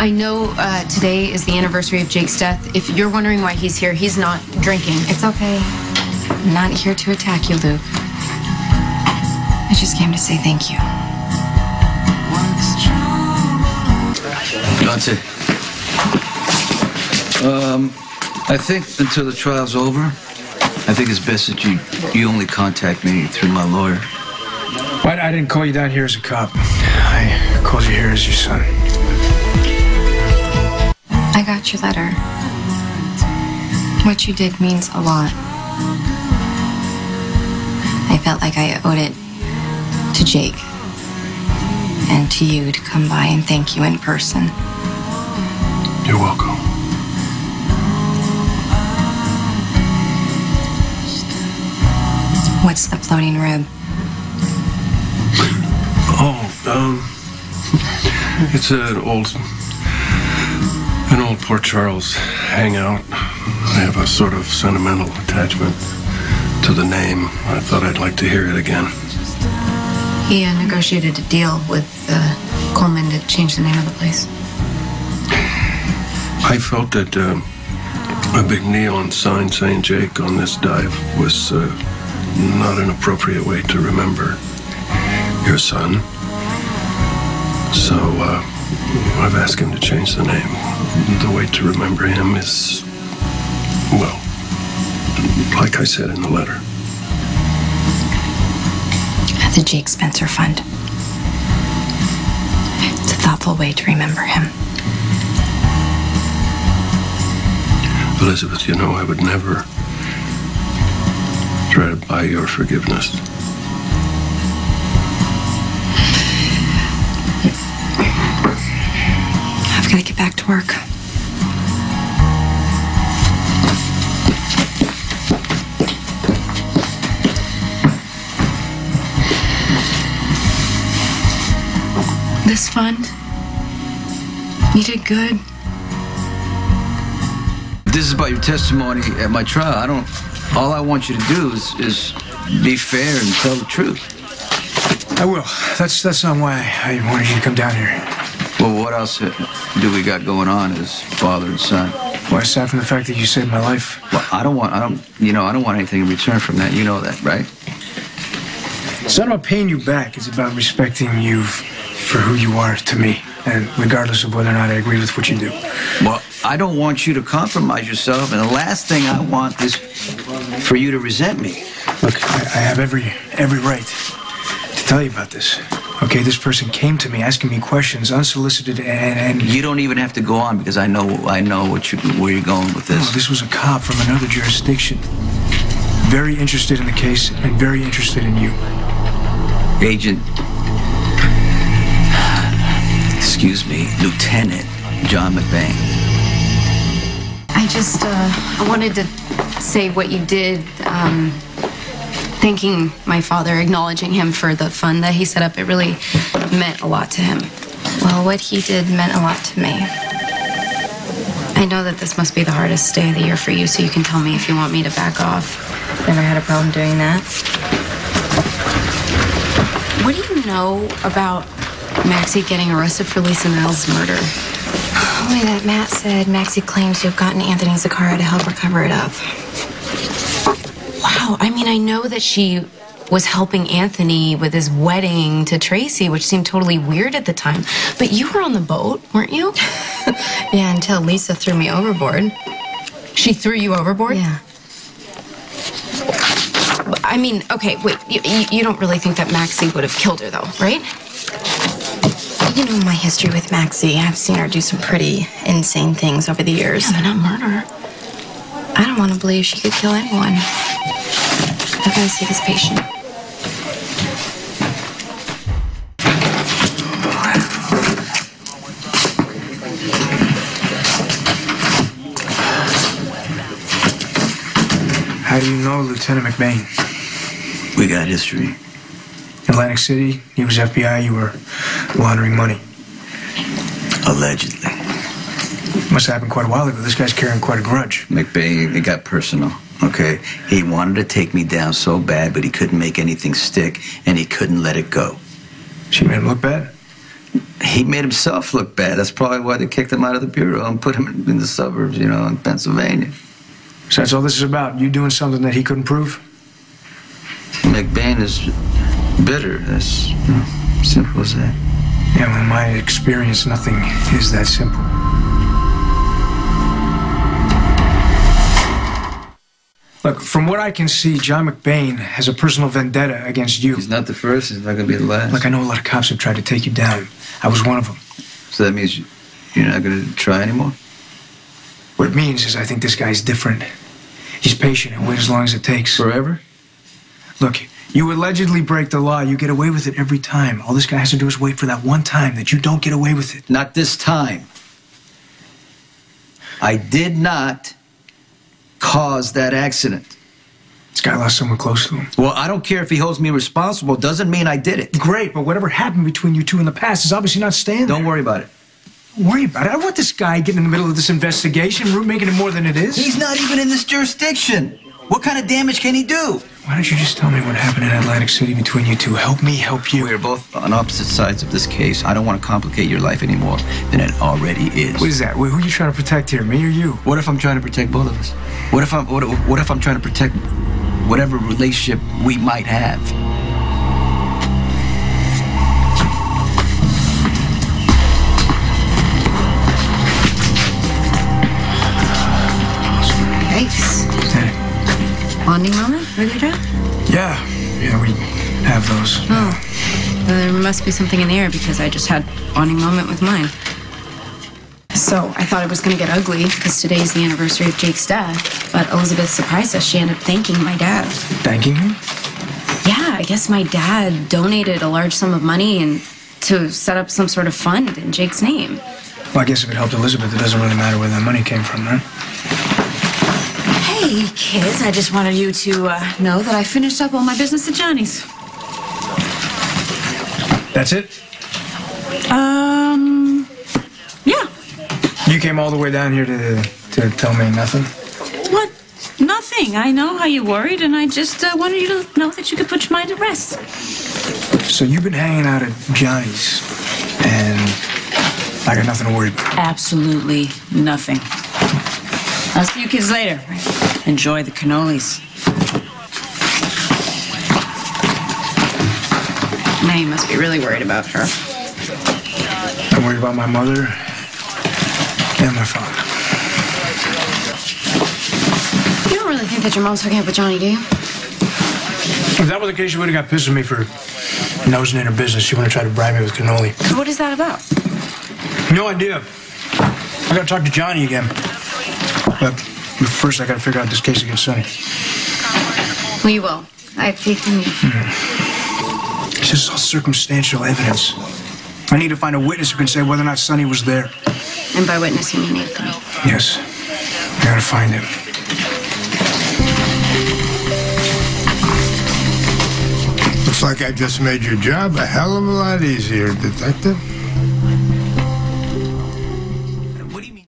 I know today is the anniversary of Jake's death. If you're wondering why he's here, he's not drinking. It's okay. I'm not here to attack you, Luke. I just came to say thank you. Dante. I think until the trial's over, I think it's best that you only contact me through my lawyer. But I didn't call you down here as a cop. I called you here as your son. I got your letter. What you did means a lot. I felt like I owed it to Jake and to you to come by and thank you in person. You're welcome. What's the floating rib? It's an old Port Charles hangout. I have a sort of sentimental attachment to the name. I thought I'd like to hear it again. He negotiated a deal with Coleman to change the name of the place. I felt that a big neon sign saying Jake on this dive was not an appropriate way to remember your son. So I've asked him to change the name. The way to remember him is, well, like I said in the letter. The Jake Spencer Fund. It's a thoughtful way to remember him. Elizabeth, you know I would never try to buy your forgiveness. I've got to get back to work. This fund? You did good. This is about your testimony at my trial. All I want you to do is be fair and tell the truth. I will. That's not why I wanted you to come down here. Well, what else do we got going on as father and son? Well, aside from the fact that you saved my life. Well, I don't want anything in return from that. You know that, right? It's not about paying you back. It's about respecting you for who you are to me, and regardless of whether or not I agree with what you do. Well, I don't want you to compromise yourself, and the last thing I want is for you to resent me. Look, I have every right to tell you about this. Okay, this person came to me asking me questions, unsolicited, and you don't even have to go on because I know where you're going with this. No, this was a cop from another jurisdiction, very interested in the case and very interested in you. Agent, excuse me, Lieutenant John McBain. I wanted to say what you did, thanking my father, acknowledging him for the fund that he set up. It really meant a lot to him. Well, what he did meant a lot to me. I know that this must be the hardest day of the year for you, so you can tell me if you want me to back off. Never had a problem doing that. What do you know about Maxie getting arrested for Lisa Nell's murder? Only that Matt said Maxie claims to have gotten Anthony Zaccaria to help her cover it up. Wow, I mean, I know that she was helping Anthony with his wedding to Tracy, which seemed totally weird at the time. But you were on the boat, weren't you? Yeah, until Lisa threw me overboard. She threw you overboard? Yeah. I mean, okay, wait, you don't really think that Maxie would have killed her, though, right? You know my history with Maxie. I've seen her do some pretty insane things over the years. Yeah, but not murder. I don't want to believe she could kill anyone. I've got to see this patient. How do you know Lieutenant McBain? We got history. Atlantic City, he was FBI, you were laundering money. Allegedly. Must have happened quite a while ago. This guy's carrying quite a grudge. McBain, it got personal, okay? He wanted to take me down so bad, but he couldn't make anything stick, and he couldn't let it go. She made him look bad? he made himself look bad. That's probably why they kicked him out of the bureau and put him in the suburbs, you know, in Pennsylvania. So that's all this is about? You doing something that he couldn't prove? McBain is bitter. That's simple as that. Yeah, well, in my experience, nothing is that simple. Look, from what I can see, John McBain has a personal vendetta against you. He's not the first. He's not going to be the last. Look, I know a lot of cops have tried to take you down. I was one of them. So that means you're not going to try anymore? What it means is I think this guy's different. He's patient and wait as long as it takes. Forever? Look, you allegedly break the law. You get away with it every time. All this guy has to do is wait for that one time that you don't get away with it. Not this time. I did not cause that accident. This guy lost someone close to him. Well, I don't care if he holds me responsible. Doesn't mean I did it. Great, but whatever happened between you two in the past is obviously not staying there. Don't worry about it. Don't worry about it. I don't want this guy getting in the middle of this investigation, making it more than it is. He's not even in this jurisdiction. What kind of damage can he do? Why don't you just tell me what happened in Atlantic City between you two? Help me help you. We're both on opposite sides of this case. I don't want to complicate your life any more than it already is. What is that? Who are you trying to protect here, me or you? What if I'm trying to protect both of us? What if I'm trying to protect whatever relationship we might have? Nice. Hey. Bonding moment with your dad? Yeah, we have those. Oh, there must be something in the air because I just had bonding moment with mine. So I thought it was going to get ugly because today's the anniversary of Jake's death. But Elizabeth surprised us. She ended up thanking my dad. Thanking him? Yeah, I guess my dad donated a large sum of money and to set up some sort of fund in Jake's name. Well, I guess if it helped Elizabeth, it doesn't really matter where that money came from, right? Hey, kids, I just wanted you to know that I finished up all my business at Johnny's. That's it? Yeah. You came all the way down here to tell me nothing? What? Nothing. I know how you worried, and I just wanted you to know that you could put your mind at rest. So you've been hanging out at Johnny's, and I got nothing to worry about? Absolutely nothing. I'll see you kids later. Enjoy the cannolis. Now you must be really worried about her. I'm worried about my mother and my father. You don't really think that your mom's hooking up with Johnny, do you? If that were the case, you would have got pissed at me for nosing in her business. She would have tried to bribe me with cannoli. What is that about? No idea. I gotta talk to Johnny again. But first, I gotta figure out this case against Sonny. Well, you will. I have faith in you. It's just all circumstantial evidence. I need to find a witness who can say whether or not Sonny was there. And by witness, you mean Anthony. Yes. I gotta find him. Looks like I just made your job a hell of a lot easier, Detective.